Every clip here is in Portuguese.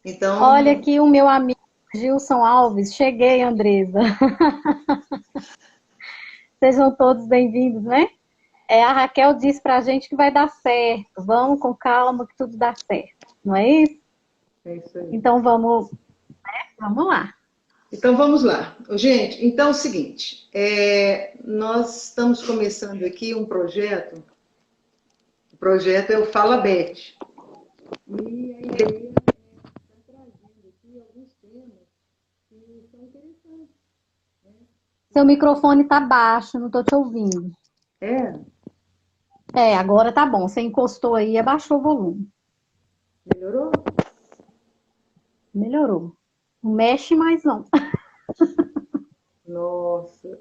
Olha Então, aqui o meu amigo Gilson Alves. Cheguei, Andresa. Sejam todos bem-vindos, né? A Raquel disse pra gente que vai dar certo. Vamos com calma que tudo dá certo. Não é isso? é isso aí. Então vamos lá. Então vamos lá. Gente, então é o seguinte, nós estamos começando aqui um projeto, o projeto é o Fala Bet. E a ideia é estar trazendo aqui alguns temas que são interessantes. Seu microfone tá baixo, não tô te ouvindo. É, Agora tá bom. Você encostou aí e abaixou o volume. melhorou? Melhorou. Não mexe mais não. Nossa.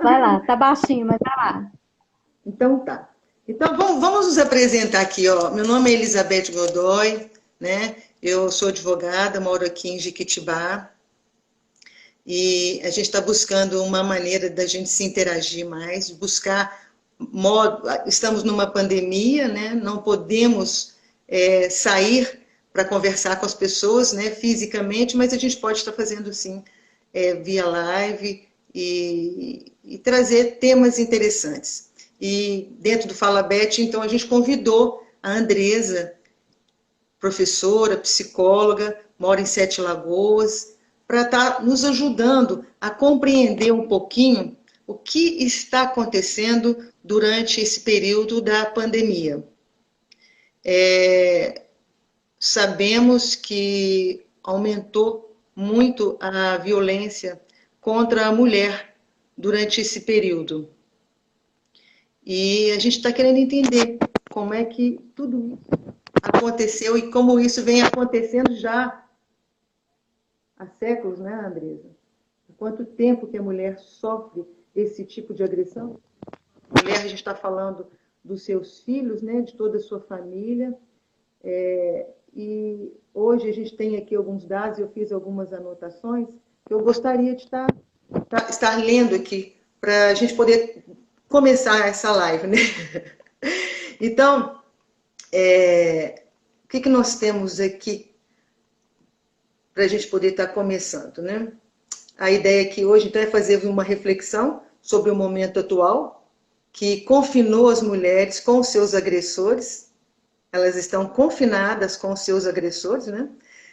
Vai lá, tá baixinho, mas vai lá. Então tá. Então vamos nos apresentar aqui, ó. Meu nome é Elizabeth Godoy, né? Eu sou advogada, moro aqui em Jequitibá e a gente está buscando uma maneira da gente se interagir mais, buscar modo. Estamos numa pandemia, né? Não podemos sair para conversar com as pessoas, né? Fisicamente, mas a gente pode estar fazendo sim via live e trazer temas interessantes. E dentro do Fala Bet, então, a gente convidou a Andresa, professora, psicóloga, mora em Sete Lagoas, para estar nos ajudando a compreender um pouquinho o que está acontecendo durante esse período da pandemia. Sabemos que aumentou muito a violência contra a mulher durante esse período. E a gente está querendo entender como é que tudo isso aconteceu e como isso vem acontecendo já há séculos, né, Andresa? Há quanto tempo que a mulher sofre esse tipo de agressão? A mulher, a gente está falando dos seus filhos, né, de toda a sua família. E hoje a gente tem aqui alguns dados, eu fiz algumas anotações que eu gostaria de estar lendo aqui para a gente poder começar essa live, né? Então, o que nós temos aqui para a gente poder estar começando, né? A ideia aqui hoje, então, é fazer uma reflexão sobre o momento atual, que confinou as mulheres com os seus agressores. Elas estão confinadas com os seus agressores, né?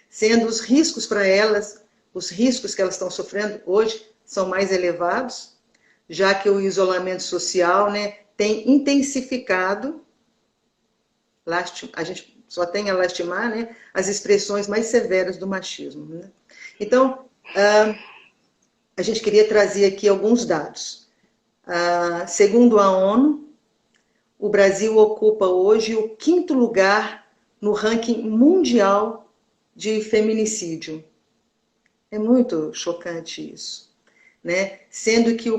Sendo os riscos para elas, os riscos que elas estão sofrendo hoje são mais elevados, já que o isolamento social, né, tem intensificado, a gente só tem a lastimar, né, as expressões mais severas do machismo, né? Então, a gente queria trazer aqui alguns dados. Segundo a ONU, o Brasil ocupa hoje o 5º lugar no ranking mundial de feminicídio. É muito chocante isso, né? Sendo que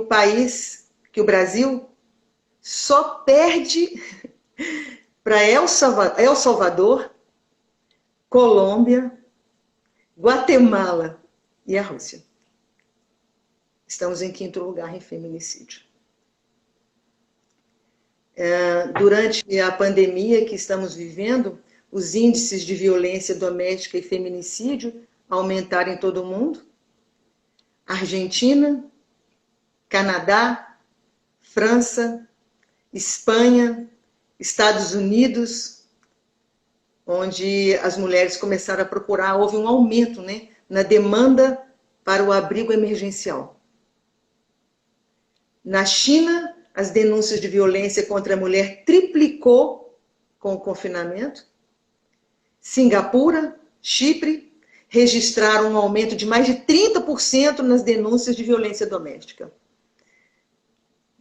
que o Brasil só perde para El Salvador, Colômbia, Guatemala e a Rússia. Estamos em 5º lugar em feminicídio. Durante a pandemia que estamos vivendo, os índices de violência doméstica e feminicídio aumentaram em todo o mundo. Argentina, Canadá, França, Espanha, Estados Unidos, onde as mulheres começaram a procurar, houve um aumento, né, na demanda para o abrigo emergencial. Na China, as denúncias de violência contra a mulher triplicou com o confinamento. Singapura, Chipre, registraram um aumento de mais de 30% nas denúncias de violência doméstica.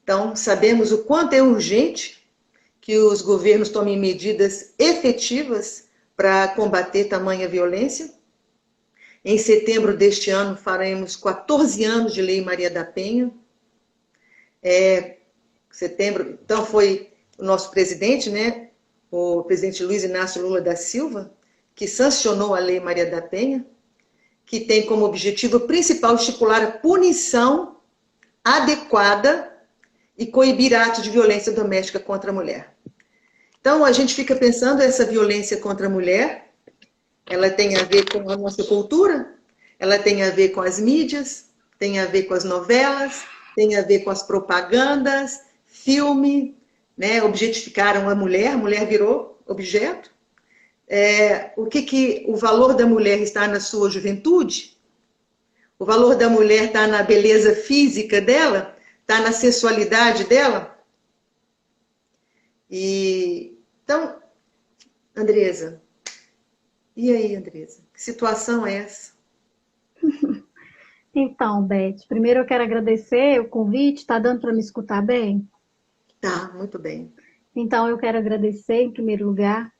Então, sabemos o quanto é urgente que os governos tomem medidas efetivas para combater tamanha violência. Em setembro deste ano, faremos 14 anos de Lei Maria da Penha. Setembro, então foi o nosso presidente, né, o presidente Luiz Inácio Lula da Silva, que sancionou a Lei Maria da Penha, que tem como objetivo principal estipular a punição adequada e coibir atos de violência doméstica contra a mulher. Então, a gente fica pensando essa violência contra a mulher, ela tem a ver com a nossa cultura, ela tem a ver com as mídias, tem a ver com as novelas, tem a ver com as propagandas, filme, né? Objetificaram a mulher virou objeto. O valor da mulher está na sua juventude? O valor da mulher está na beleza física dela? Está na sensualidade dela? Então, Andresa, e aí, Andresa? Que situação é essa? Então, Beth, primeiro eu quero agradecer o convite. Está dando para me escutar bem? Tá, muito bem. Então, eu quero agradecer, em primeiro lugar,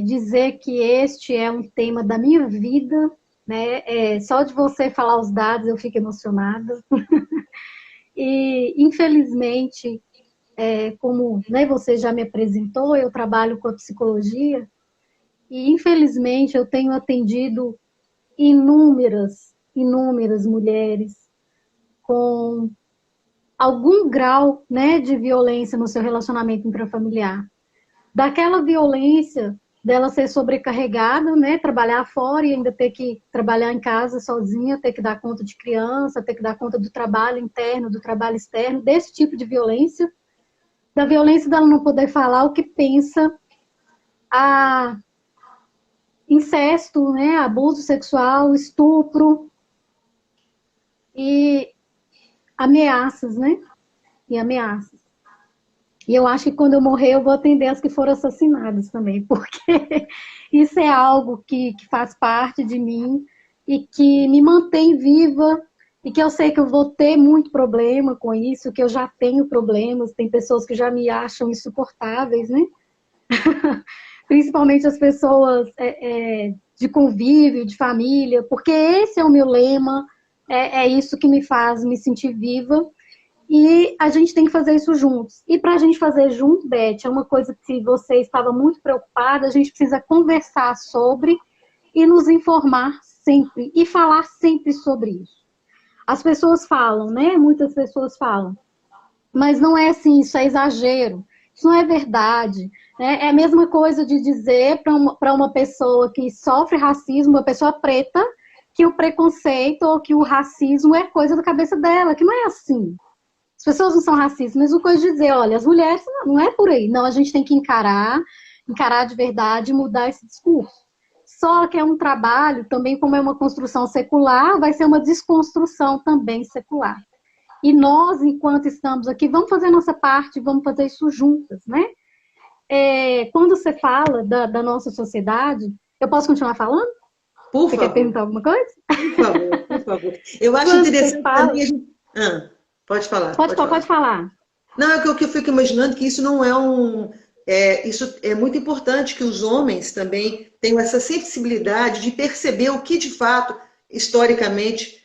dizer que este é um tema da minha vida, né? Só de você falar os dados eu fico emocionada. E, infelizmente, como, né, você já me apresentou, eu trabalho com a psicologia e, infelizmente, eu tenho atendido inúmeras mulheres com algum grau, né, de violência no seu relacionamento intrafamiliar. Daquela violência dela ser sobrecarregada, né, trabalhar fora e ainda ter que trabalhar em casa sozinha, ter que dar conta de criança, ter que dar conta do trabalho interno, do trabalho externo, desse tipo de violência, da violência dela não poder falar o que pensa, a incesto, né, abuso sexual, estupro e ameaças, né? E ameaças. E eu acho que quando eu morrer eu vou atender as que foram assassinadas também, porque isso é algo que faz parte de mim e que me mantém viva e que eu sei que eu vou ter muito problema com isso, que eu já tenho problemas, tem pessoas que já me acham insuportáveis, né? Principalmente as pessoas de convívio, de família, porque esse é o meu lema, é isso que me faz me sentir viva, e a gente tem que fazer isso juntos. E para a gente fazer junto, Beth, é uma coisa que você estava muito preocupada, a gente precisa conversar sobre e nos informar sempre, e falar sempre sobre isso. As pessoas falam, né? Muitas pessoas falam, mas não é assim, isso é exagero, isso não é verdade. É a mesma coisa de dizer para uma pessoa que sofre racismo, uma pessoa preta, que o preconceito ou que o racismo é coisa da cabeça dela, que não é assim. As pessoas não são racistas, mas o coisa de dizer, olha, as mulheres não é por aí. Não, a gente tem que encarar de verdade e mudar esse discurso. Só que é um trabalho, também como é uma construção secular, vai ser uma desconstrução também secular. E nós, enquanto estamos aqui, vamos fazer a nossa parte, vamos fazer isso juntas, né? Quando você fala da nossa sociedade, eu posso continuar falando? Por você favor. Quer perguntar alguma coisa? Por favor, por favor. Eu acho interessante também a gente... pode falar. Pode falar. Não, é que eu fico imaginando que isso não é isso é muito importante que os homens também tenham essa sensibilidade de perceber o que de fato, historicamente,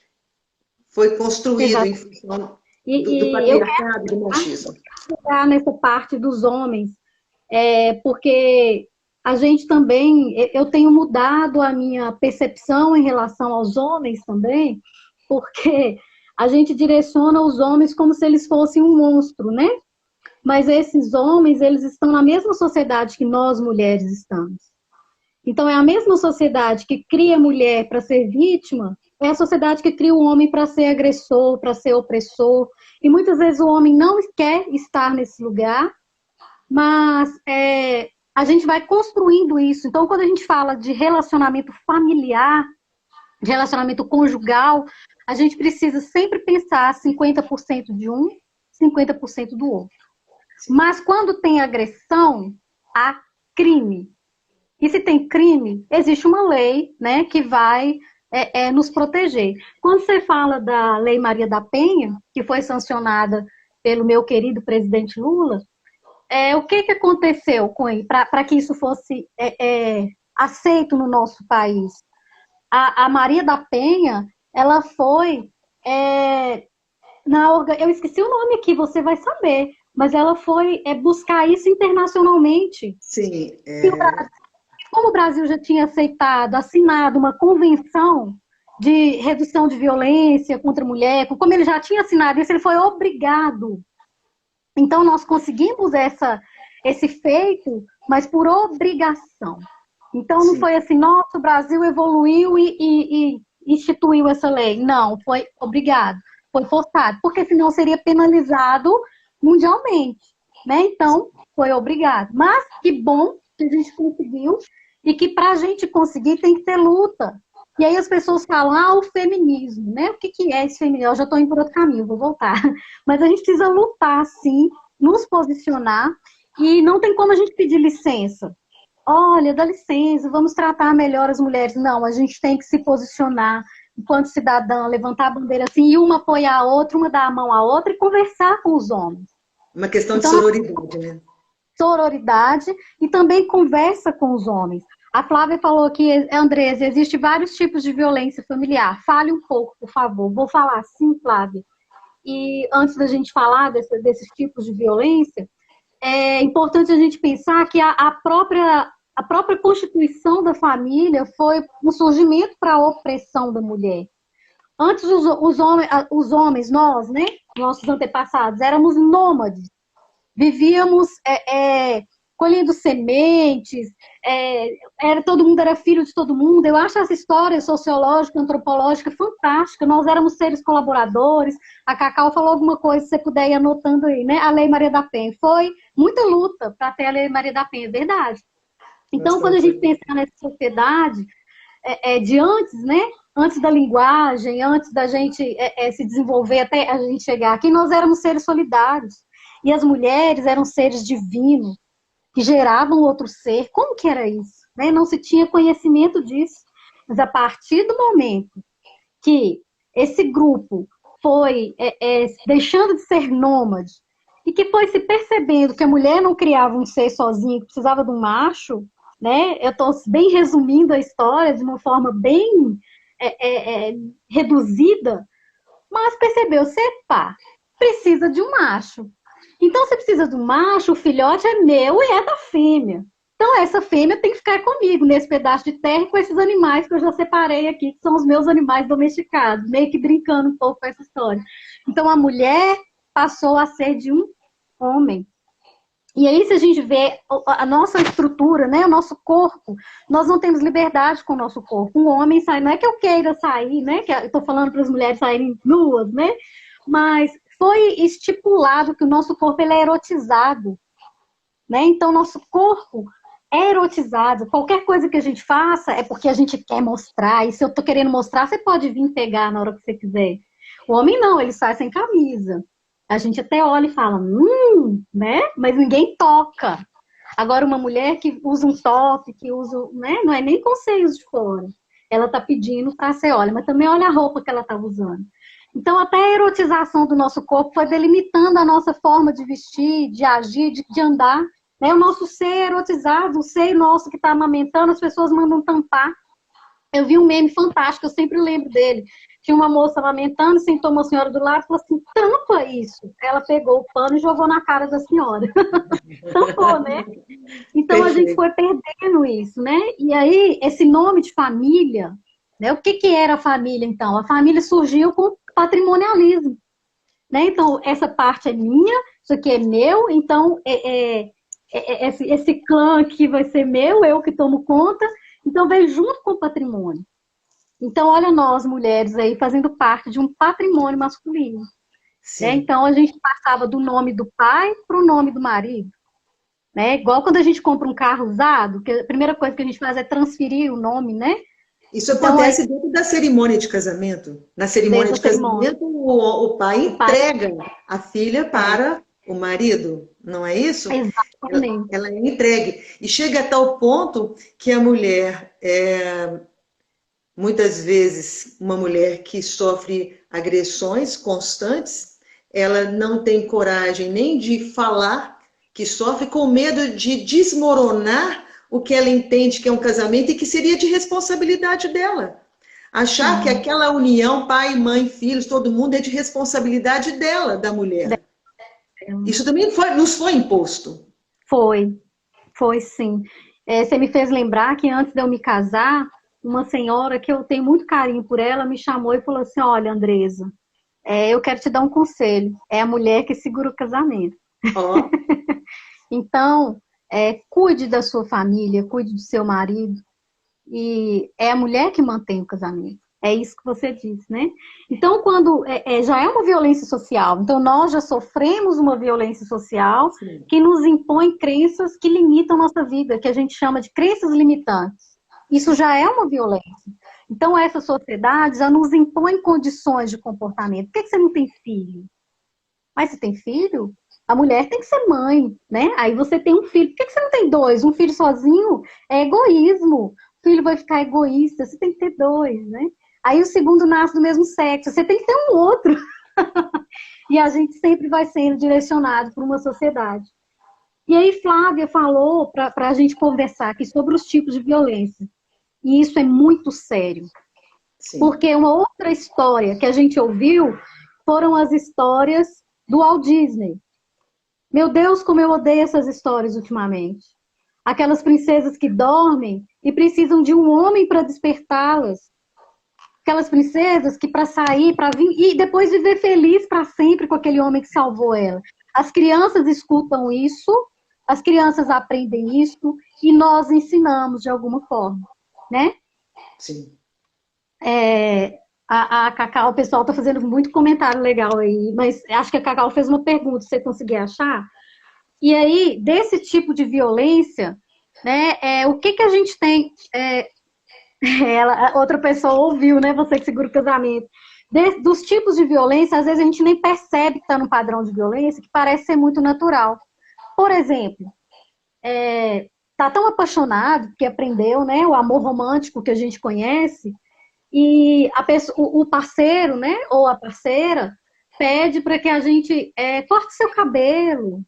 foi construído em função do patriarcado e do machismo. Eu quero nessa parte dos homens, porque a gente também, eu tenho mudado a minha percepção em relação aos homens também, porque a gente direciona os homens como se eles fossem um monstro, né? Mas esses homens, eles estão na mesma sociedade que nós mulheres estamos. Então, é a mesma sociedade que cria a mulher para ser vítima, é a sociedade que cria o homem para ser agressor, para ser opressor. E muitas vezes o homem não quer estar nesse lugar, mas a gente vai construindo isso. Então, quando a gente fala de relacionamento familiar, de relacionamento conjugal, a gente precisa sempre pensar 50% de um, 50% do outro. Mas quando tem agressão, há crime. E se tem crime, existe uma lei, né, que vai nos proteger. Quando você fala da Lei Maria da Penha, que foi sancionada pelo meu querido presidente Lula, o que aconteceu com ele para que isso fosse aceito no nosso país? A Maria da Penha, ela foi... eu esqueci o nome aqui, você vai saber, mas ela foi buscar isso internacionalmente. Sim. Como o Brasil já tinha assinado uma convenção de redução de violência contra a mulher, como ele já tinha assinado isso, ele foi obrigado. Então, nós conseguimos esse feito, mas por obrigação. Então não sim. foi assim, nossa, o Brasil evoluiu e instituiu essa lei. Não, foi obrigado, foi forçado, porque senão seria penalizado mundialmente, né? Então, foi obrigado. Mas que bom que a gente conseguiu e que para a gente conseguir tem que ter luta. E aí as pessoas falam, ah, o feminismo, né? O que que é esse feminismo? Eu já estou indo por outro caminho, vou voltar. Mas a gente precisa lutar, sim, nos posicionar e não tem como a gente pedir licença. Olha, dá licença, vamos tratar melhor as mulheres. Não, a gente tem que se posicionar enquanto cidadã, levantar a bandeira assim, e uma apoiar a outra, uma dar a mão à outra e conversar com os homens. Uma questão de Então, sororidade, né? sororidade e também conversa com os homens. A Flávia falou aqui, Andresa, existe vários tipos de violência familiar. Fale um pouco, por favor. Vou falar sim, Flávia. E antes da gente falar desses tipos de violência, é importante a gente pensar que a própria constituição da família foi um surgimento para a opressão da mulher. Antes, os homens, nós, né, nossos antepassados, éramos nômades. Vivíamos colhendo sementes, todo mundo era filho de todo mundo. Eu acho essa história sociológica, antropológica fantástica. Nós éramos seres colaboradores. A Cacau falou alguma coisa, se você puder ir anotando aí, né? A Lei Maria da Penha. Foi muita luta para ter a Lei Maria da Penha, é verdade. Nós Então, quando a estamos gente aí. pensa nessa sociedade de antes, né? Antes da linguagem, antes da gente se desenvolver até a gente chegar aqui, nós éramos seres solidários. E as mulheres eram seres divinos, que geravam outro ser. Como que era isso? Né? Não se tinha conhecimento disso. Mas a partir do momento que esse grupo foi deixando de ser nômade e que foi se percebendo que a mulher não criava um ser sozinha, que precisava de um macho, né? Eu estou bem resumindo a história de uma forma bem reduzida, mas percebeu, pá, precisa de um macho. Então, se precisa de um macho, o filhote é meu e é da fêmea. Então, essa fêmea tem que ficar comigo nesse pedaço de terra com esses animais que eu já separei aqui, que são os meus animais domesticados, meio que brincando um pouco com essa história. Então, a mulher passou a ser de um homem. E aí, se a gente vê a nossa estrutura, né, o nosso corpo, nós não temos liberdade com o nosso corpo. Um homem sai, não é que eu queira sair, né, que eu estou falando para as mulheres saírem nuas, né, mas foi estipulado que o nosso corpo ele é erotizado, né? Então, nosso corpo é erotizado. Qualquer coisa que a gente faça é porque a gente quer mostrar. E se eu estou querendo mostrar, você pode vir pegar na hora que você quiser. O homem não, ele sai sem camisa. A gente até olha e fala, né? Mas ninguém toca. Agora, uma mulher que usa um top, que usa, né? Não é nem com seios de fora. Ela está pedindo para você olhar, mas também olha a roupa que ela está usando. Então, até a erotização do nosso corpo foi delimitando a nossa forma de vestir, de agir, de andar. Né? O nosso ser erotizado, o ser nosso que está amamentando, as pessoas mandam tampar. Eu vi um meme fantástico, eu sempre lembro dele. Tinha uma moça amamentando, sentou uma senhora do lado e falou assim, tampa isso. Ela pegou o pano e jogou na cara da senhora. Tampou, né? Então, a gente Perfeito. foi perdendo isso, né? E aí, esse nome de família, né? O que era a família, então? A família surgiu com patrimonialismo, né? Então, essa parte é minha, isso aqui é meu, então esse clã aqui vai ser meu, eu que tomo conta, então veio junto com o patrimônio. Então, olha nós, mulheres, aí fazendo parte de um patrimônio masculino. Né? Sim. Então, a gente passava do nome do pai para o nome do marido. Né? Igual quando a gente compra um carro usado, que a primeira coisa que a gente faz é transferir o nome, né? Isso Então, aí, acontece dentro da cerimônia de casamento. Na cerimônia desde a de cerimônia, casamento, o pai o pai entrega a filha para o marido, não é isso? exatamente. Ela é entregue. E chega a tal ponto que a mulher, muitas vezes, uma mulher que sofre agressões constantes, ela não tem coragem nem de falar que sofre, com medo de desmoronar o que ela entende que é um casamento e que seria de responsabilidade dela. Achar que aquela união, pai, mãe, filhos, todo mundo, é de responsabilidade dela, da mulher. Isso também nos foi imposto. Foi sim. Você me fez lembrar que antes de eu me casar, uma senhora que eu tenho muito carinho por ela me chamou e falou assim: olha, Andresa, eu quero te dar um conselho. É a mulher que segura o casamento. Ó, Então, cuide da sua família, cuide do seu marido. E é a mulher que mantém o casamento. É isso que você disse, né? Então, quando já é uma violência social, então nós já sofremos uma violência social Sim. que nos impõe crenças que limitam nossa vida, que a gente chama de crenças limitantes. Isso já é uma violência. Então, essa sociedade já nos impõe condições de comportamento. Por que você não tem filho? Mas você tem filho? A mulher tem que ser mãe, né? Aí você tem um filho. Por que você não tem dois? Um filho sozinho é egoísmo. O filho vai ficar egoísta. Você tem que ter dois, né? Aí o segundo nasce do mesmo sexo. Você tem que ter um outro. E a gente sempre vai sendo direcionado por uma sociedade. E aí Flávia falou para a gente conversar aqui sobre os tipos de violência. E isso é muito sério. Sim. Porque uma outra história que a gente ouviu foram as histórias do Walt Disney. Meu Deus, como eu odeio essas histórias ultimamente. Aquelas princesas que dormem e precisam de um homem para despertá-las. Aquelas princesas que para sair, para vir e depois viver feliz para sempre com aquele homem que salvou ela. As crianças escutam isso, as crianças aprendem isso e nós ensinamos de alguma forma, né? Sim. A Cacau, o pessoal está fazendo muito comentário legal aí, mas acho que a Cacau fez uma pergunta, se você conseguir achar. E aí, desse tipo de violência, né, o que a gente tem... outra pessoa ouviu, né, você que segura o casamento. Dos tipos de violência, às vezes a gente nem percebe que está num padrão de violência que parece ser muito natural. Por exemplo, tá tão apaixonado que aprendeu, né, o amor romântico que a gente conhece, e o parceiro, né, ou a parceira, pede para que a gente corte seu cabelo,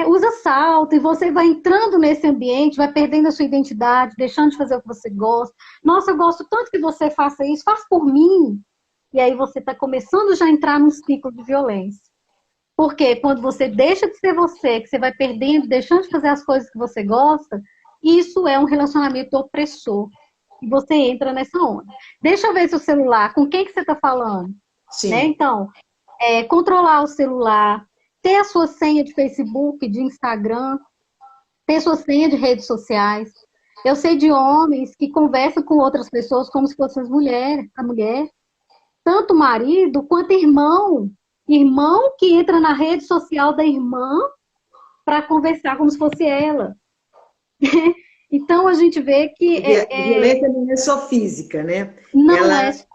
usa salto, e você vai entrando nesse ambiente, vai perdendo a sua identidade, deixando de fazer o que você gosta. Nossa, eu gosto tanto que você faça isso, faz por mim. E aí você está começando já a entrar num ciclo de violência. Porque quando você deixa de ser você, que você vai perdendo, deixando de fazer as coisas que você gosta, isso é um relacionamento opressor. E você entra nessa onda. Deixa eu ver seu celular, com quem que você está falando? Sim. Né? Então, controlar o celular, ter a sua senha de Facebook, de Instagram, ter sua senha de redes sociais. Eu sei de homens que conversam com outras pessoas como se fossem a mulher, tanto marido quanto irmão. Irmão que entra na rede social da irmã para conversar como se fosse ela. Então a gente vê que... A violência não é só física, né? Não é só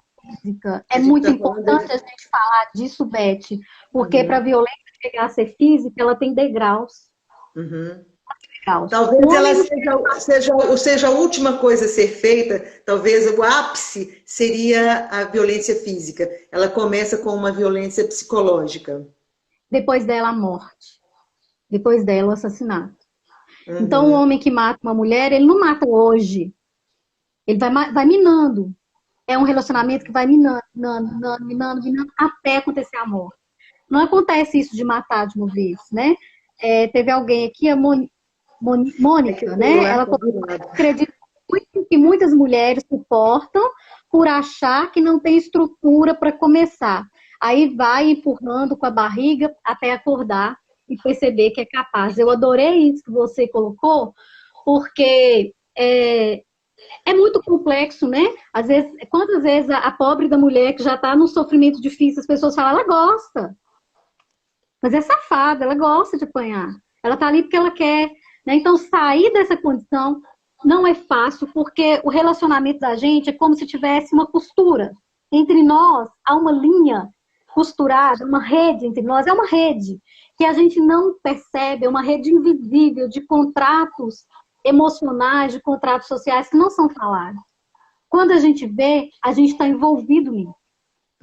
física. É muito importante a gente falar disso, Beth, porque para a violência chegar a ser física, ela tem degraus. Uhum. Degraus. Talvez ela seja a última coisa a ser feita, talvez o ápice seria a violência física. Ela começa com uma violência psicológica. Depois dela, a morte. Depois dela, o assassinato. Uhum. Então, o homem que mata uma mulher, ele não mata hoje. Ele vai minando. É um relacionamento que vai minando, até acontecer a morte. Não acontece isso de matar de uma vez, né? Teve alguém aqui, a Mônica, né? Ela acredita muito que muitas mulheres suportam por achar que não tem estrutura para começar. Aí vai empurrando com a barriga até acordar e perceber que é capaz. Eu adorei isso que você colocou, porque é muito complexo, né? Às vezes, quantas vezes a pobre da mulher que já está num sofrimento difícil, as pessoas falam, ela gosta. Mas é safada, ela gosta de apanhar. Ela está ali porque ela quer. Né? Então, sair dessa condição não é fácil, porque o relacionamento da gente é como se tivesse uma costura. Entre nós, há uma linha costurada, uma rede entre nós. É uma rede que a gente não percebe, é uma rede invisível de contratos emocionais, de contratos sociais que não são falados. Quando a gente vê, a gente está envolvido nisso.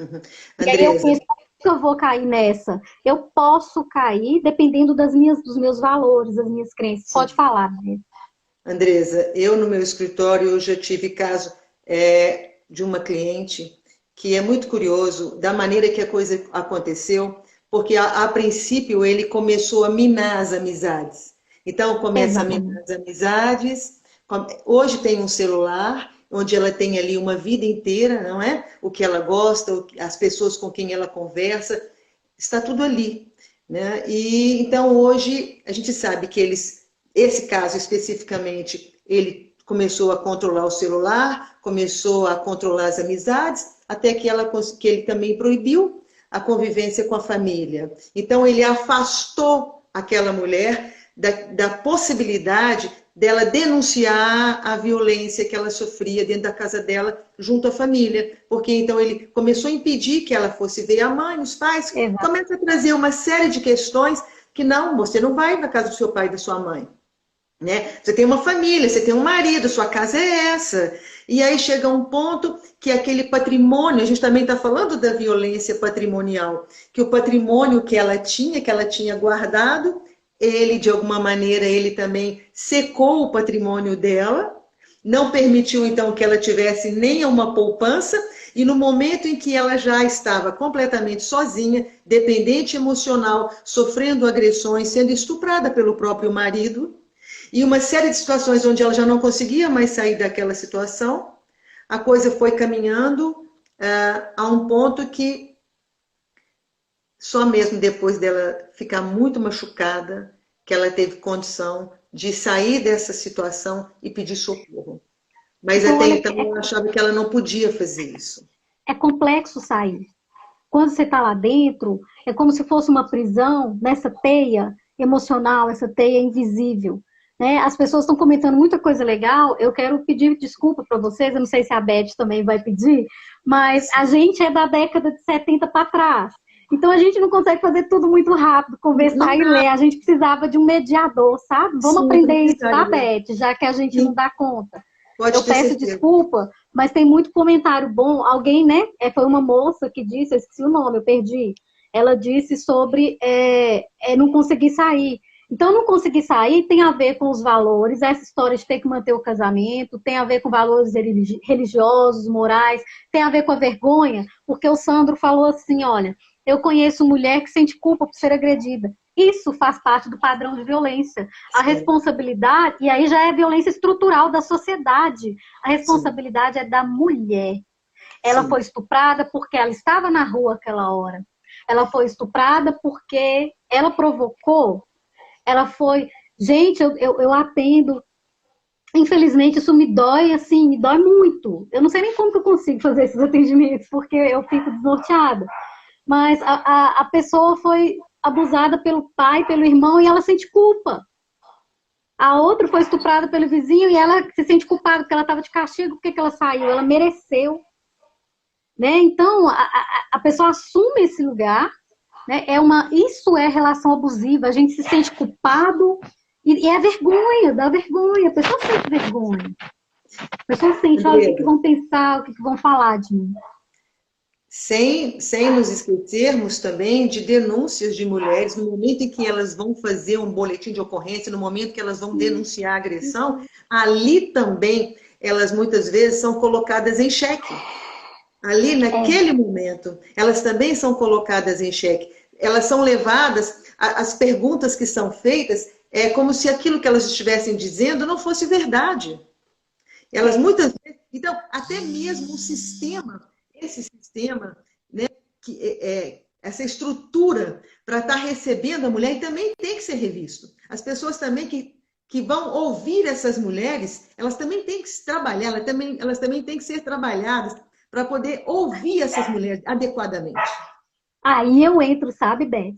Uhum. E aí eu penso, que eu vou cair nessa? Eu posso cair dependendo dos meus valores, das minhas crenças. Sim. Pode falar, né? Andresa, eu no meu escritório eu já tive caso de uma cliente que é muito curioso da maneira que a coisa aconteceu, porque a princípio ele começou a minar as amizades. Então começa a minar as amizades. Hoje tem um celular onde ela tem ali uma vida inteira, não é? O que ela gosta, as pessoas com quem ela conversa, está tudo ali, né? E então hoje a gente sabe que eles esse caso especificamente, ele começou a controlar o celular, começou a controlar as amizades, até que ele também proibiu a convivência com a família. Então, ele afastou aquela mulher da possibilidade dela denunciar a violência que ela sofria dentro da casa dela, junto à família. Porque então ele começou a impedir que ela fosse ver a mãe, os pais, começa a trazer uma série de questões que não, você não vai na casa do seu pai e da sua mãe. Né? Você tem uma família, você tem um marido, sua casa é essa. E aí chega um ponto que aquele patrimônio, a gente também está falando da violência patrimonial, que o patrimônio que ela tinha guardado, ele, de alguma maneira, ele também secou o patrimônio dela, não permitiu, então, que ela tivesse nem uma poupança, e no momento em que ela já estava completamente sozinha, dependente emocional, sofrendo agressões, sendo estuprada pelo próprio marido, e uma série de situações onde ela já não conseguia mais sair daquela situação, a coisa foi caminhando a um ponto que só mesmo depois dela ficar muito machucada, que ela teve condição de sair dessa situação e pedir socorro. Mas então, até então eu achava que ela não podia fazer isso. É complexo sair. Quando você está lá dentro, é como se fosse uma prisão nessa teia emocional, essa teia invisível. Né? As pessoas estão comentando muita coisa legal, eu quero pedir desculpa para vocês, eu não sei se a Beth também vai pedir, mas a gente é da década de 70 para trás. Então a gente não consegue fazer tudo muito rápido, conversar e ler, a gente precisava de um mediador, sabe? Vamos aprender isso, tá, Beth? Já que a gente não dá conta. Eu peço desculpa, mas tem muito comentário bom. Alguém, né? Foi uma moça que disse, eu esqueci o nome, eu perdi. Ela disse sobre não conseguir sair. Então, não conseguir sair tem a ver com os valores, essa história de ter que manter o casamento, tem a ver com valores religiosos, morais, tem a ver com a vergonha, porque o Sandro falou assim, olha, eu conheço mulher que sente culpa por ser agredida. Isso faz parte do padrão de violência. A responsabilidade, e aí já é violência estrutural da sociedade, a responsabilidade é da mulher. Ela foi estuprada porque ela estava na rua aquela hora. Ela foi estuprada porque ela provocou. Ela foi... Gente, eu atendo... Infelizmente, isso me dói, assim, me dói muito. Eu não sei nem como que eu consigo fazer esses atendimentos, porque eu fico desnorteada. Mas a pessoa foi abusada pelo pai, pelo irmão, e ela sente culpa. A outra foi estuprada pelo vizinho e ela se sente culpada, porque ela estava de castigo, porque ela saiu? Ela mereceu. Né? Então, a pessoa assume esse lugar, né? Isso é relação abusiva, a gente se sente culpado, e é vergonha, dá vergonha, a pessoa sente vergonha. A pessoa sente, olha, o que vão pensar, o que vão falar de mim. Sem nos esquecermos também de denúncias de mulheres, no momento em que elas vão fazer um boletim de ocorrência, no momento que elas vão denunciar a agressão, ali também elas muitas vezes são colocadas em xeque. Ali, naquele momento, elas também são colocadas em xeque. Elas são levadas, as perguntas que são feitas, é como se aquilo que elas estivessem dizendo não fosse verdade. Elas muitas vezes... Então, até mesmo o sistema, esse sistema, né, essa estrutura para estar recebendo a mulher, também tem que ser revisto. As pessoas também que vão ouvir essas mulheres, elas também têm que se trabalhar, elas também têm que ser trabalhadas para poder ouvir essas mulheres adequadamente. Aí eu entro, sabe, Beth?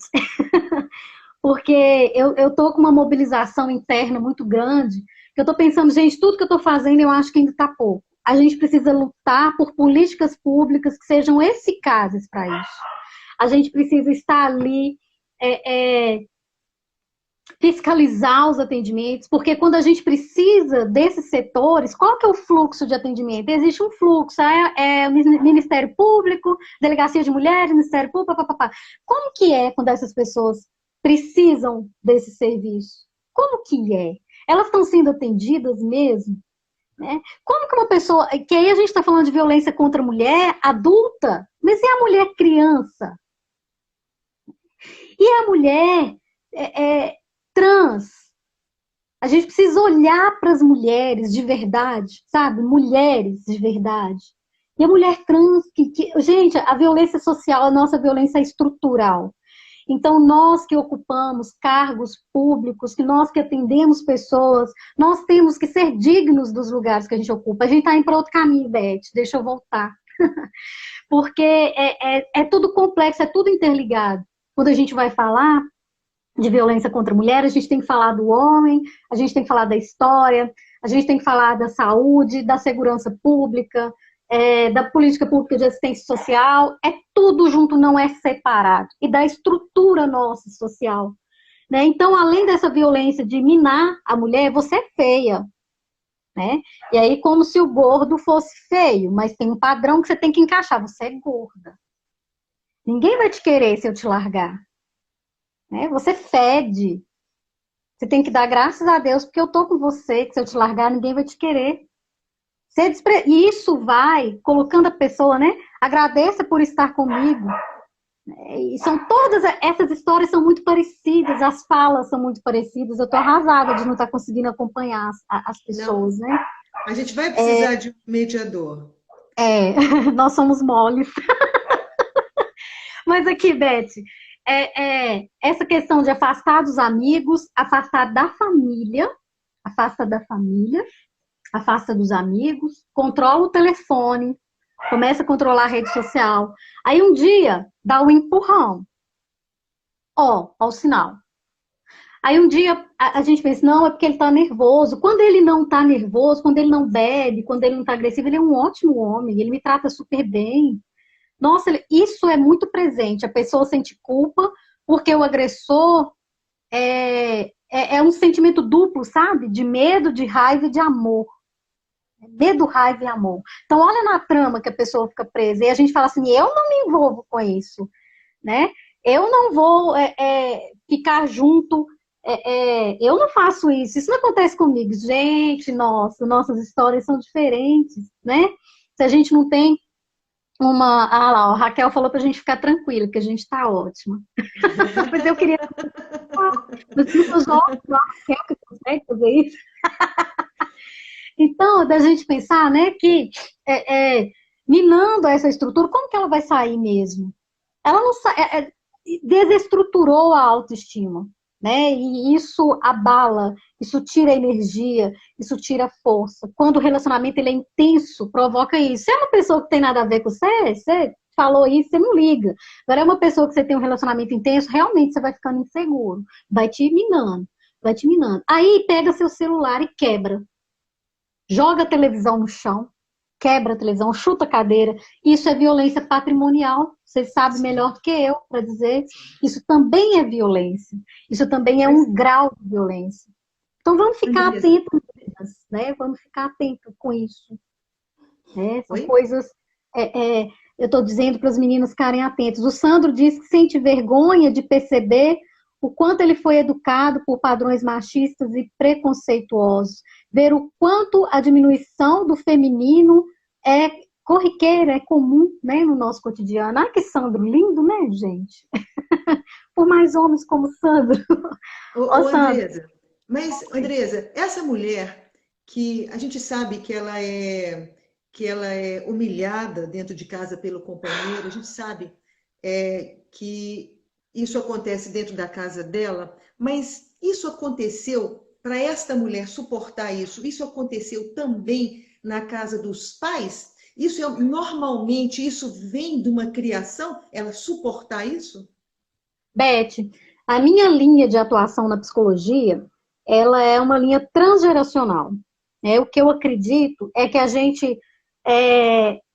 Porque eu tô com uma mobilização interna muito grande, que eu tô pensando, gente, tudo que eu tô fazendo eu acho que ainda tá pouco. A gente precisa lutar por políticas públicas que sejam eficazes para isso. A gente precisa estar ali, fiscalizar os atendimentos, porque quando a gente precisa desses setores, qual que é o fluxo de atendimento? Existe um fluxo, Ministério Público, Delegacia de Mulheres, Ministério Público, papapá. Como que é quando essas pessoas precisam desse serviço? Como que é? Elas estão sendo atendidas mesmo? Né? Como que uma pessoa... Que aí a gente está falando de violência contra a mulher adulta, mas e a mulher criança? E a mulher trans? A gente precisa olhar para as mulheres de verdade, sabe? Mulheres de verdade. E a mulher trans, gente, a violência social, a nossa violência é estrutural. Então, nós que ocupamos cargos públicos, que nós que atendemos pessoas, nós temos que ser dignos dos lugares que a gente ocupa. A gente está indo para outro caminho, Beth, deixa eu voltar. Porque é tudo complexo, é tudo interligado. Quando a gente vai falar de violência contra a mulher, a gente tem que falar do homem, a gente tem que falar da história, a gente tem que falar da saúde, da segurança pública, da política pública de assistência social, é tudo junto, não é separado. E da estrutura nossa social. Né? Então, além dessa violência de minar a mulher, você é feia. Né? E aí, como se o gordo fosse feio, mas tem um padrão que você tem que encaixar, você é gorda. Ninguém vai te querer se eu te largar. Né? Você fede. Você tem que dar graças a Deus porque eu tô com você, que se eu te largar, ninguém vai te querer. E isso vai colocando a pessoa, né? Agradeça por estar comigo. E são todas essas histórias são muito parecidas, as falas são muito parecidas. Eu tô arrasada de não estar conseguindo acompanhar as pessoas, não. né? A gente vai precisar de um mediador. Nós somos moles. Mas aqui, Beth, essa questão de afastar dos amigos, afastar da família, afasta da família, afasta dos amigos, controla o telefone, começa a controlar a rede social. Aí um dia dá um empurrão. Ó o sinal. Aí um dia a gente pensa, não, é porque ele tá nervoso. Quando ele não tá nervoso, quando ele não bebe, quando ele não tá agressivo, ele é um ótimo homem, ele me trata super bem. Nossa, isso é muito presente. A pessoa sente culpa porque o agressor é um sentimento duplo, sabe? De medo, de raiva e de amor. Medo, raiva e amor. Então, olha na trama que a pessoa fica presa. E a gente fala assim, eu não me envolvo com isso. Né? Eu não vou ficar junto. Eu não faço isso. Isso não acontece comigo. Gente, nossas histórias são diferentes. Né? Se a gente não tem lá, a Raquel falou pra gente ficar tranquila, que a gente tá ótima. Mas eu queria... Mas eu sou jovem, a Raquel que consegue fazer isso. Então, da gente pensar, né, que minando essa estrutura, como que ela vai sair mesmo? Ela não desestruturou a autoestima, né? E isso abala, isso tira energia, isso tira força. Quando o relacionamento ele é intenso, provoca isso. Se é uma pessoa que tem nada a ver com você falou isso, você não liga. Agora é uma pessoa que você tem um relacionamento intenso, realmente você vai ficando inseguro, vai te minando, vai te minando. Aí pega seu celular e quebra. Joga a televisão no chão, quebra a televisão, chuta a cadeira. Isso é violência patrimonial. Você sabe melhor do que eu para dizer. Isso também é violência. Isso também é um grau de violência. Então vamos ficar atentos, né? Vamos ficar atentos com isso. São coisas... eu estou dizendo para os meninos ficarem atentos. O Sandro diz que sente vergonha de perceber o quanto ele foi educado por padrões machistas e preconceituosos. Ver o quanto a diminuição do feminino é corriqueira, é comum, né, no nosso cotidiano. Ah, que Sandro lindo, né, gente? Por mais homens como Sandro. Andresa, mas, Andresa, essa mulher que a gente sabe que ela é humilhada dentro de casa pelo companheiro, a gente sabe que isso acontece dentro da casa dela, mas isso aconteceu para esta mulher suportar isso? Isso aconteceu também na casa dos pais? Normalmente isso vem de uma criação, ela suportar isso? Beth, a minha linha de atuação na psicologia, ela é uma linha transgeracional. O que eu acredito é que a gente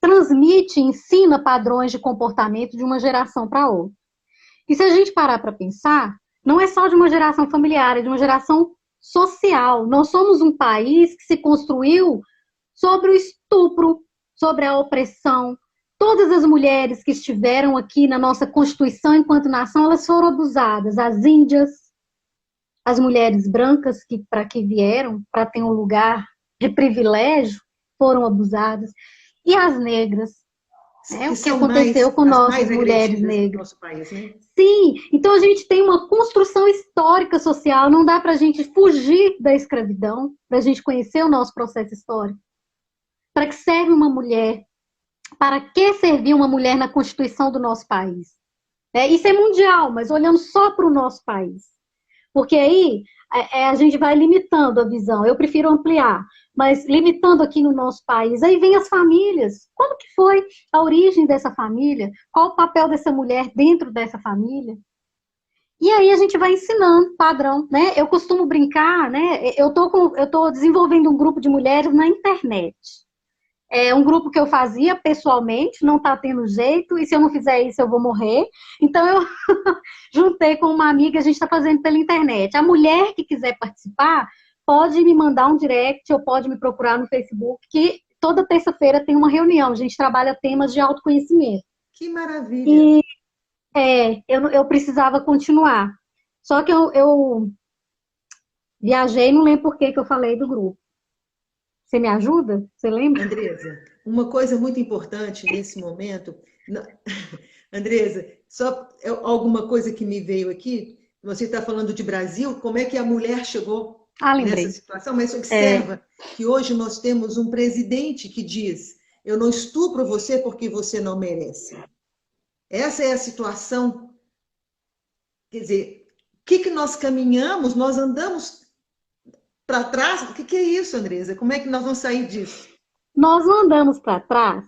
transmite, ensina padrões de comportamento de uma geração para outra. E se a gente parar para pensar, não é só de uma geração familiar, é de uma geração social. Nós somos um país que se construiu sobre o estupro, sobre a opressão. Todas as mulheres que estiveram aqui na nossa Constituição enquanto nação, elas foram abusadas. As índias, as mulheres brancas para que vieram, para ter um lugar de privilégio, foram abusadas. E as negras. O que aconteceu com nossas mulheres negras. No nosso país, né? Sim, então a gente tem uma construção histórica social, não dá para a gente fugir da escravidão, para a gente conhecer o nosso processo histórico. Para que serve uma mulher? Para que serviu uma mulher na Constituição do nosso país? né? Isso é mundial, mas olhando só para o nosso país. Porque aí a gente vai limitando a visão. Eu prefiro ampliar, mas limitando aqui no nosso país. Aí vem as famílias. Como que foi a origem dessa família? Qual o papel dessa mulher dentro dessa família? E aí a gente vai ensinando padrão, né? Eu costumo brincar, né? Eu tô desenvolvendo um grupo de mulheres na internet. É um grupo que eu fazia pessoalmente, não está tendo jeito, e se eu não fizer isso, eu vou morrer. Então, eu juntei com uma amiga, a gente está fazendo pela internet. A mulher que quiser participar, pode me mandar um direct ou pode me procurar no Facebook, que toda terça-feira tem uma reunião. A gente trabalha temas de autoconhecimento. Que maravilha! E eu precisava continuar. Só que eu viajei, não lembro por que eu falei do grupo. Você me ajuda? Você lembra? Andresa, uma coisa muito importante nesse momento, Andresa, só alguma coisa que me veio aqui, você está falando de Brasil, como é que a mulher chegou nessa Lembrei. situação, mas observa que hoje nós temos um presidente que diz, eu não estupro você porque você não merece. Essa é a situação, quer dizer, o que nós caminhamos, nós andamos para trás, o que é isso, Andresa? Como é que nós vamos sair disso? Nós não andamos para trás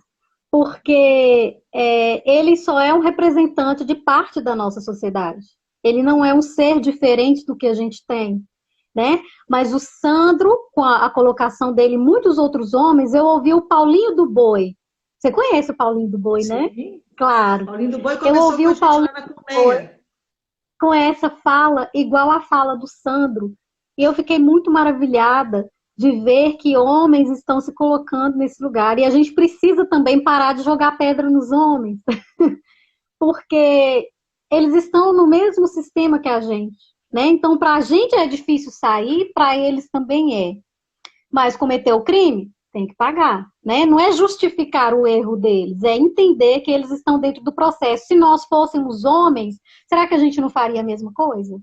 porque ele só é um representante de parte da nossa sociedade. Ele não é um ser diferente do que a gente tem, né? Mas o Sandro, com a colocação dele, e muitos outros homens, eu ouvi o Paulinho do Boi. Você conhece o Paulinho do Boi, né? Sim. Claro. Paulinho do Boi Eu começou ouvi com a o gente lá Paulinho na do Boi Colmeia. com essa fala igual à fala do Sandro. E eu fiquei muito maravilhada de ver que homens estão se colocando nesse lugar. E a gente precisa também parar de jogar pedra nos homens, porque eles estão no mesmo sistema que a gente, né? Então, para a gente é difícil sair, para eles também é. Mas cometeu o crime, tem que pagar, né? Não é justificar o erro deles, é entender que eles estão dentro do processo. Se nós fôssemos homens, será que a gente não faria a mesma coisa?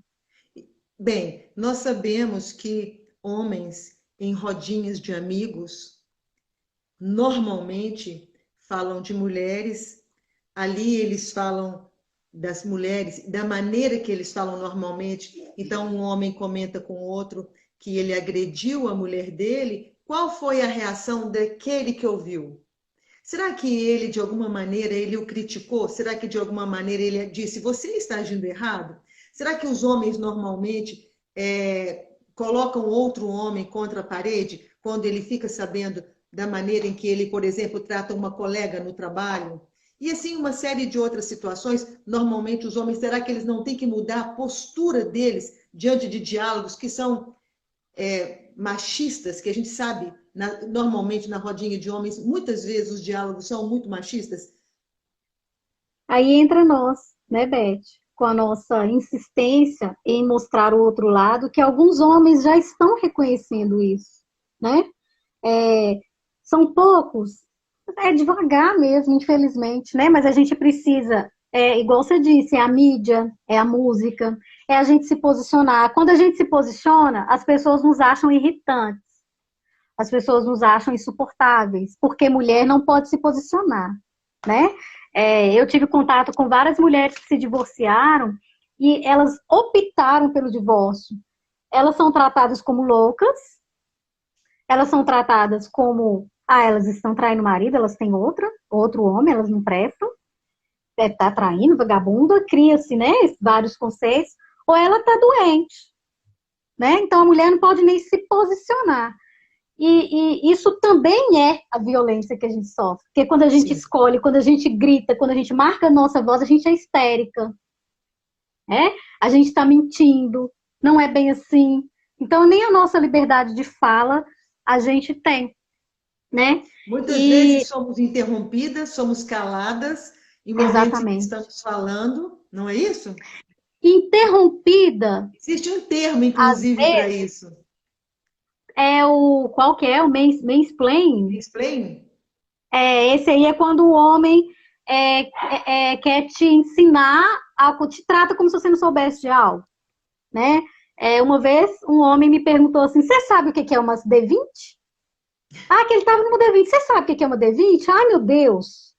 Bem, nós sabemos que homens em rodinhas de amigos normalmente falam de mulheres, ali eles falam das mulheres, da maneira que eles falam normalmente. Então, um homem comenta com o outro que ele agrediu a mulher dele. Qual foi a reação daquele que ouviu? Será que ele, de alguma maneira, ele o criticou? Será que, de alguma maneira, ele disse, você está agindo errado? Será que os homens, normalmente, colocam outro homem contra a parede quando ele fica sabendo da maneira em que ele, por exemplo, trata uma colega no trabalho? E assim, uma série de outras situações, normalmente os homens, será que eles não têm que mudar a postura deles diante de diálogos que são machistas, que a gente sabe, normalmente na rodinha de homens, muitas vezes os diálogos são muito machistas? Aí entra nós, né, Beth? Com a nossa insistência em mostrar o outro lado, que alguns homens já estão reconhecendo isso, né? São poucos, é devagar mesmo, infelizmente, né? Mas a gente precisa, igual você disse, é a mídia, é a música, é a gente se posicionar. Quando a gente se posiciona, as pessoas nos acham irritantes, as pessoas nos acham insuportáveis, porque mulher não pode se posicionar, né? Eu tive contato com várias mulheres que se divorciaram e elas optaram pelo divórcio. Elas são tratadas como loucas, elas são tratadas como, elas estão traindo o marido, elas têm outro homem, elas não prestam, deve estar traindo, vagabunda, cria-se, né, vários conceitos, ou ela está doente, né? Então a mulher não pode nem se posicionar. E isso também é a violência que a gente sofre. Porque quando a gente escolhe, quando a gente grita, quando a gente marca a nossa voz, a gente é histérica. Né? A gente está mentindo, não é bem assim. Então, nem a nossa liberdade de fala a gente tem. Né? Muitas vezes somos interrompidas, somos caladas, em momentos que estamos falando, não é isso? Interrompida. Existe um termo, inclusive, para isso. Qual que é? O mansplaining? Mansplaining? Esse aí é quando o homem quer te ensinar algo, te trata como se você não soubesse de algo, né? Uma vez um homem me perguntou assim, você sabe o que é uma D20? Que ele estava numa D20, você sabe o que é uma D20? Ai, meu Deus!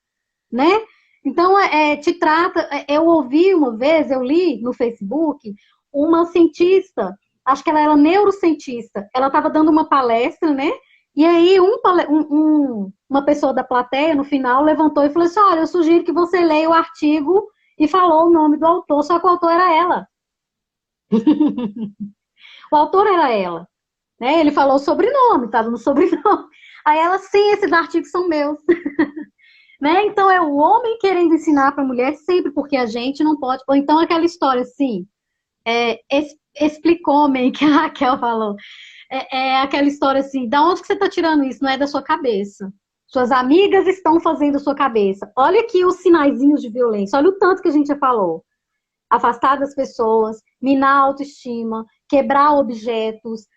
Né? Então, te trata. Eu ouvi uma vez, eu li no Facebook, uma cientista, acho que ela era neurocientista, ela estava dando uma palestra, né? E aí, uma pessoa da plateia, no final, levantou e falou assim: Olha, eu sugiro que você leia o artigo, e falou o nome do autor, só que o autor era ela. O autor era ela. Né? Ele falou o sobrenome, estava no sobrenome. Aí ela, sim, esses artigos são meus. Né? Então é o homem querendo ensinar para a mulher sempre, porque a gente não pode. Ou então aquela história assim, explica homem, que a Raquel falou. Aquela história assim, da onde que você está tirando isso? Não é da sua cabeça. Suas amigas estão fazendo a sua cabeça. Olha aqui os sinaizinhos de violência, olha o tanto que a gente já falou. Afastar das pessoas, minar a autoestima, quebrar objetos,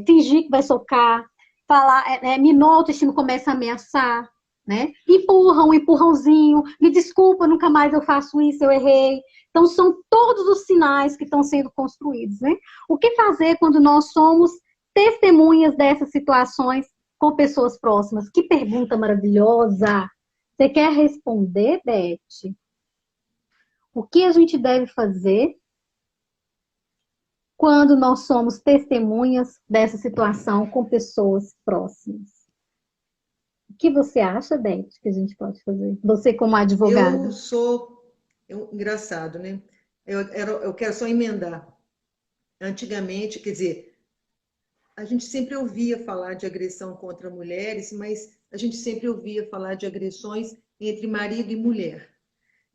fingir que vai socar, falar, minou a autoestima, começa a ameaçar, né? Empurra, um empurrãozinho, me desculpa, nunca mais eu faço isso, eu errei. Então, são todos os sinais que estão sendo construídos, né? O que fazer quando nós somos testemunhas dessas situações com pessoas próximas? Que pergunta maravilhosa! Você quer responder, Beth? O que a gente deve fazer quando nós somos testemunhas dessa situação com pessoas próximas? O que você acha, Beth, que a gente pode fazer? Você como advogada. Engraçado, né? Eu quero só emendar. Antigamente, quer dizer, a gente sempre ouvia falar de agressão contra mulheres, mas a gente sempre ouvia falar de agressões entre marido e mulher.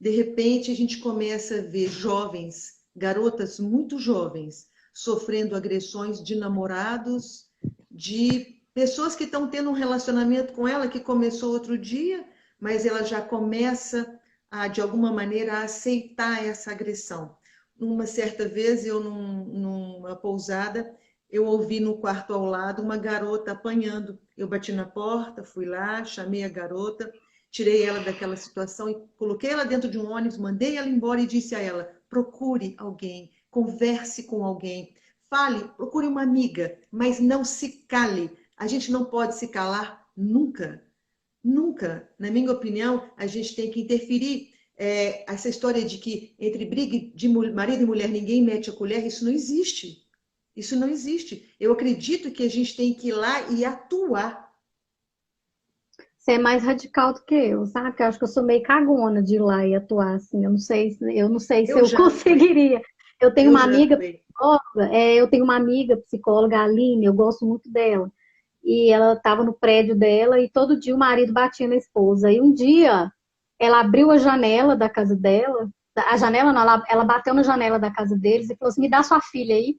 De repente, a gente começa a ver jovens, garotas muito jovens, sofrendo agressões de namorados, de pessoas que estão tendo um relacionamento com ela que começou outro dia, mas ela já começa de alguma maneira, a aceitar essa agressão. Uma certa vez, eu numa pousada, eu ouvi no quarto ao lado uma garota apanhando. Eu bati na porta, fui lá, chamei a garota, tirei ela daquela situação e coloquei ela dentro de um ônibus, mandei ela embora e disse a ela: procure alguém, converse com alguém, fale, procure uma amiga, mas não se cale. A gente não pode se calar nunca. Nunca, na minha opinião, a gente tem que interferir. Essa história de que entre briga de marido e mulher ninguém mete a colher, isso não existe. Isso não existe. Eu acredito que a gente tem que ir lá e atuar. Você é mais radical do que eu, sabe? Porque eu acho que eu sou meio cagona de ir lá e atuar assim. Eu não sei se Eu eu já fui. conseguiria. Eu tenho Eu uma já amiga fui. psicóloga, eu tenho uma amiga psicóloga, a Aline, eu gosto muito dela. E ela estava no prédio dela e todo dia o marido batia na esposa. E um dia ela abriu a janela da casa dela, a janela não, ela bateu na janela da casa deles e falou assim: me dá sua filha aí,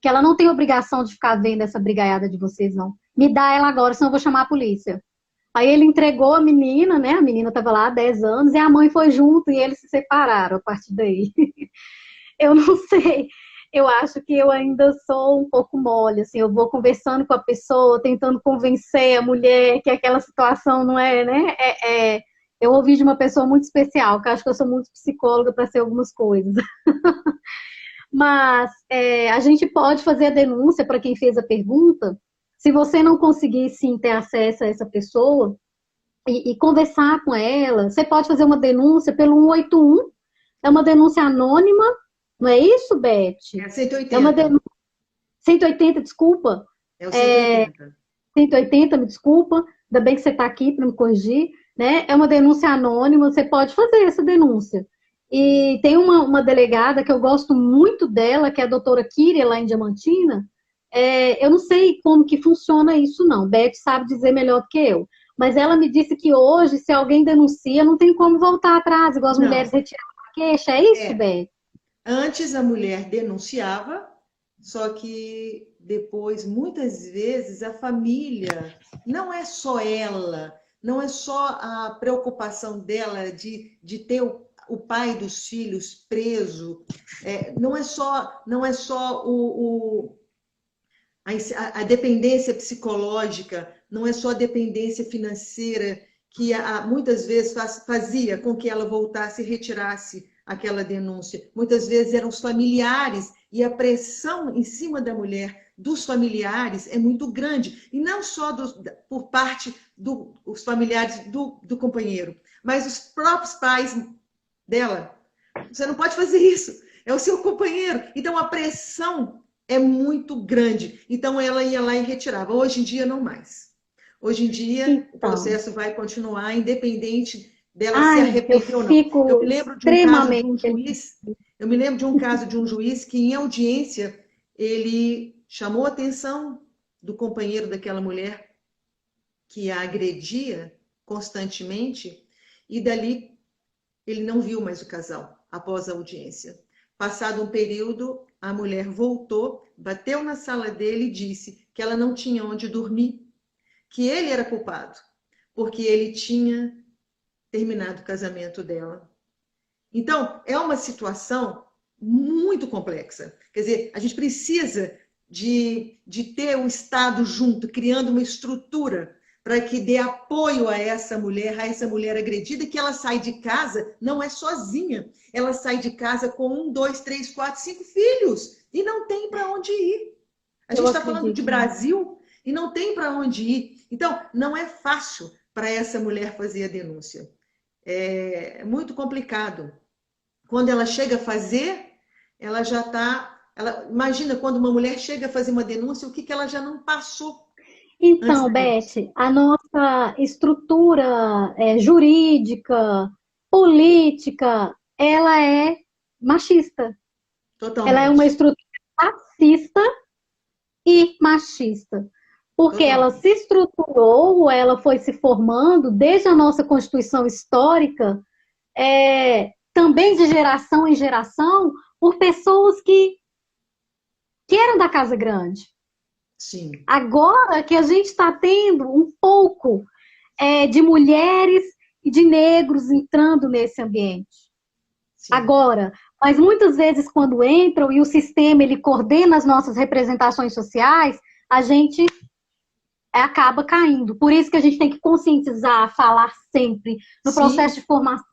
que ela não tem obrigação de ficar vendo essa brigaiada de vocês, não. Me dá ela agora, senão eu vou chamar a polícia. Aí ele entregou a menina, né? A menina estava lá há 10 anos e a mãe foi junto e eles se separaram a partir daí. Eu não sei. Eu acho que eu ainda sou um pouco mole, assim, eu vou conversando com a pessoa, tentando convencer a mulher que aquela situação não é, né? Eu ouvi de uma pessoa muito especial, que eu acho que eu sou muito psicóloga para ser algumas coisas. Mas a gente pode fazer a denúncia para quem fez a pergunta. Se você não conseguir, sim, ter acesso a essa pessoa e conversar com ela, você pode fazer uma denúncia pelo 181, é uma denúncia anônima, não é isso, Beth? É 180. É uma denúncia. 180, desculpa. É o 180. 180, me desculpa. Ainda bem que você está aqui para me corrigir. Né? É uma denúncia anônima, você pode fazer essa denúncia. E tem uma delegada que eu gosto muito dela, que é a doutora Kíria, lá em Diamantina. Eu não sei como que funciona isso, não. Beth sabe dizer melhor do que eu. Mas ela me disse que hoje, se alguém denuncia, não tem como voltar atrás, igual as mulheres retiraram a queixa. É isso, Beth? Antes a mulher denunciava, só que depois, muitas vezes, a família, não é só ela, não é só a preocupação dela de ter o pai dos filhos preso, não é só a dependência psicológica, não é só a dependência financeira que muitas vezes fazia com que ela voltasse e retirasse aquela denúncia. Muitas vezes eram os familiares e a pressão em cima da mulher dos familiares é muito grande. E não só por parte os familiares do companheiro, mas os próprios pais dela. Você não pode fazer isso, é o seu companheiro. Então a pressão é muito grande. Então ela ia lá e retirava. Hoje em dia não mais. Hoje em dia o Então, processo vai continuar independente dela se ai, eu arrepender ou não. Eu fico me lembro de um caso de extremamente um juiz, eu me lembro de um caso de um juiz que em audiência ele chamou a atenção do companheiro daquela mulher que a agredia constantemente e dali ele não viu mais o casal após a audiência. Passado um período, a mulher voltou, bateu na sala dele e disse que ela não tinha onde dormir, que ele era culpado, porque ele tinha terminado o casamento dela. Então, é uma situação muito complexa. Quer dizer, a gente precisa de ter o Estado junto, criando uma estrutura para que dê apoio a essa mulher agredida, que ela sai de casa, não é sozinha, ela sai de casa com 1, 2, 3, 4, 5 filhos e não tem para onde ir. A eu gente está falando de acredito. Brasil e não tem para onde ir. Então, não é fácil para essa mulher fazer a denúncia. É muito complicado. Quando ela chega a fazer, ela já está... Imagina quando uma mulher chega a fazer uma denúncia, o que ela já não passou antes Então, da denúncia. Beth, a nossa estrutura jurídica, política, ela é machista. Ela é uma Totalmente. estrutura racista e machista. Porque ela Totalmente. se estruturou, ela foi se formando desde a nossa Constituição histórica, também de geração em geração, por pessoas que eram da Casa Grande. Sim. Agora que a gente está tendo um pouco de mulheres e de negros entrando nesse ambiente. Sim. Agora, mas muitas vezes quando entram e o sistema ele coordena as nossas representações sociais, a gente acaba caindo. Por isso que a gente tem que conscientizar, falar sempre no Sim. processo de formação,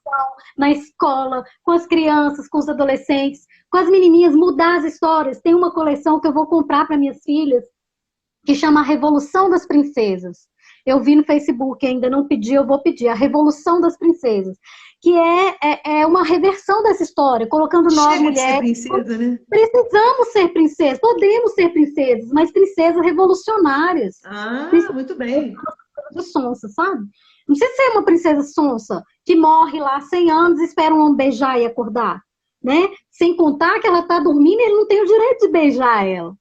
na escola, com as crianças, com os adolescentes, com as menininhas, mudar as histórias. Tem uma coleção que eu vou comprar para minhas filhas, que chama A Revolução das Princesas. Eu vi no Facebook, ainda não pedi, eu vou pedir. A Revolução das Princesas. Que é uma reversão dessa história, colocando nós, Chega de ser mulheres, princesa, né? precisamos ser princesas, podemos ser princesas, mas princesas revolucionárias. Ah, Princesas muito bem. de sonsa, sabe? Não precisa ser uma princesa sonsa, que morre lá 100 anos e espera um homem beijar e acordar, né? Sem contar que ela tá dormindo e ele não tem o direito de beijar ela.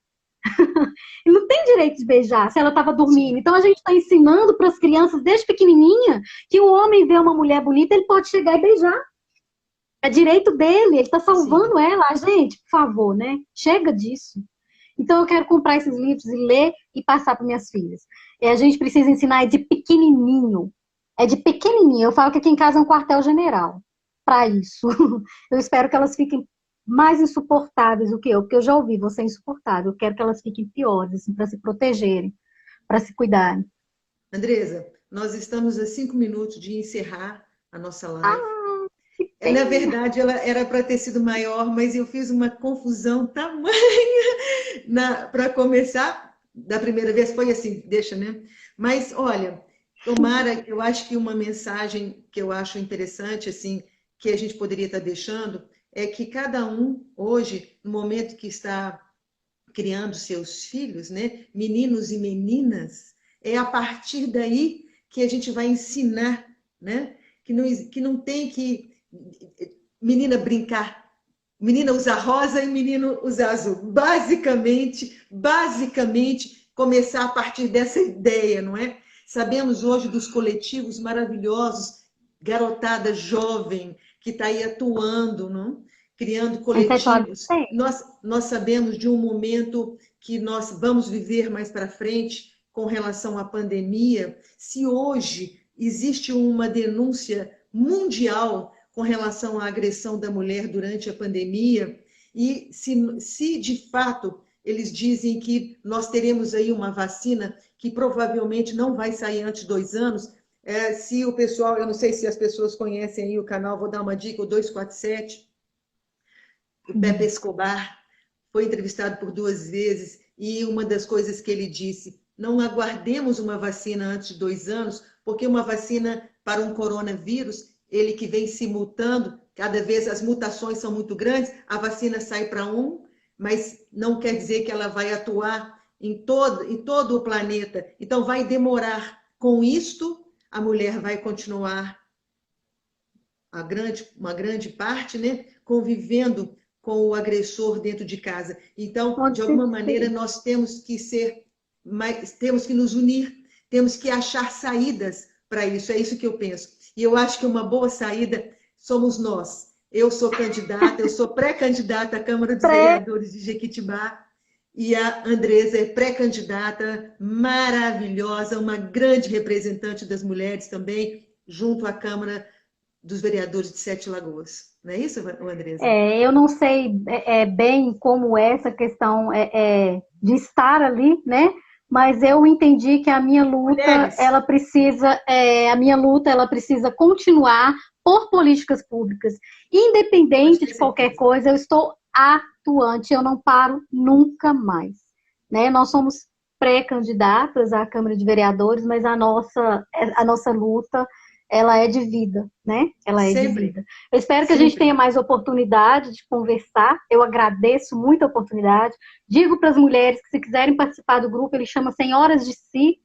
Ele não tem direito de beijar se ela estava dormindo. Sim. Então a gente está ensinando para as crianças desde pequenininha que o homem vê uma mulher bonita, ele pode chegar e beijar. É direito dele, ele está Sim. salvando ela. Gente, por favor, né? Chega disso. Então eu quero comprar esses livros e ler e passar para minhas filhas. A gente precisa ensinar de pequenininho. É de pequenininho. Eu falo que aqui em casa é um quartel-general para isso. Eu espero que elas fiquem mais insuportáveis do que eu, porque eu já ouvi você é insuportável. Eu quero que elas fiquem piores, assim, para se protegerem, para se cuidarem. Andresa, nós estamos a 5 minutos de encerrar a nossa live. Ah, que Na pena. verdade, ela era para ter sido maior, mas eu fiz uma confusão tamanha para começar. Da primeira vez foi assim, deixa, né? Mas, olha, tomara, eu acho que uma mensagem que eu acho interessante, assim, que a gente poderia estar deixando, é que cada um, hoje, no momento que está criando seus filhos, né? Meninos e meninas, é a partir daí que a gente vai ensinar, né? Que não tem que menina brincar, menina usar rosa e menino usar azul. Basicamente, começar a partir dessa ideia, não é? Sabemos hoje dos coletivos maravilhosos, garotada jovem que está aí atuando, não? Criando Em sexual coletivos. Nós sabemos de um momento que nós vamos viver mais para frente com relação à pandemia. Se hoje existe uma denúncia mundial com relação à agressão da mulher durante a pandemia, e se de fato eles dizem que nós teremos aí uma vacina que provavelmente não vai sair antes de 2 anos, se o pessoal, eu não sei se as pessoas conhecem aí o canal, vou dar uma dica, o 247, o Pepe Escobar foi entrevistado por 2 vezes, e uma das coisas que ele disse, não aguardemos uma vacina antes de 2 anos, porque uma vacina para um coronavírus, ele que vem se mutando, cada vez as mutações são muito grandes, a vacina sai para um, mas não quer dizer que ela vai atuar em todo o planeta. Então, vai demorar. Com isto, a mulher vai continuar, uma grande parte, né, convivendo com o agressor dentro de casa. Então, de alguma maneira, nós temos que temos que nos unir, temos que achar saídas para isso. É isso que eu penso. E eu acho que uma boa saída somos nós. Eu sou candidata, eu sou pré-candidata à Câmara dos Vereadores de Jequitibá, e a Andresa é pré-candidata, maravilhosa, uma grande representante das mulheres também, junto à Câmara dos Vereadores de Sete Lagoas. Não é isso, Andresa? Eu não sei bem como é essa questão de estar ali, né? Mas eu entendi que a minha luta, ela precisa continuar por políticas públicas. Independente de qualquer coisa, eu estou atuante, eu não paro nunca mais. Né? Nós somos pré-candidatas à Câmara de Vereadores, mas a nossa luta, ela é de vida, né? Ela é de vida. Eu espero que a gente tenha mais oportunidade de conversar. Eu agradeço muito a oportunidade. Digo para as mulheres que, se quiserem participar do grupo, ele chama Senhoras de Si,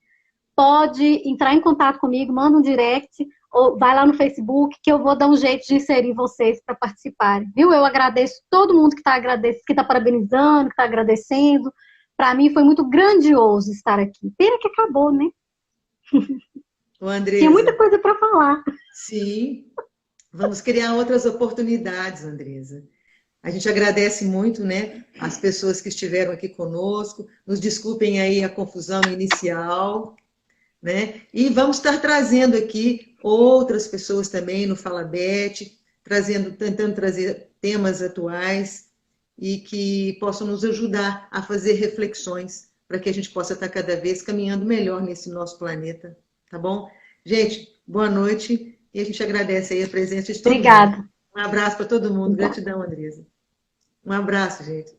pode entrar em contato comigo, manda um direct, ou vai lá no Facebook, que eu vou dar um jeito de inserir vocês para participarem. Viu? Eu agradeço todo mundo que está parabenizando, que está agradecendo. Para mim foi muito grandioso estar aqui. Pena que acabou, né? Andresa, tinha muita coisa para falar. Sim, vamos criar outras oportunidades, Andresa. A gente agradece muito, né, as pessoas que estiveram aqui conosco. Nos desculpem aí a confusão inicial, né? E vamos estar trazendo aqui outras pessoas também no Falabete, tentando trazer temas atuais e que possam nos ajudar a fazer reflexões para que a gente possa estar cada vez caminhando melhor nesse nosso planeta. Tá bom? Gente, boa noite e a gente agradece aí a presença de todo mundo. Um abraço para todo mundo. Gratidão, Andresa. Um abraço, gente.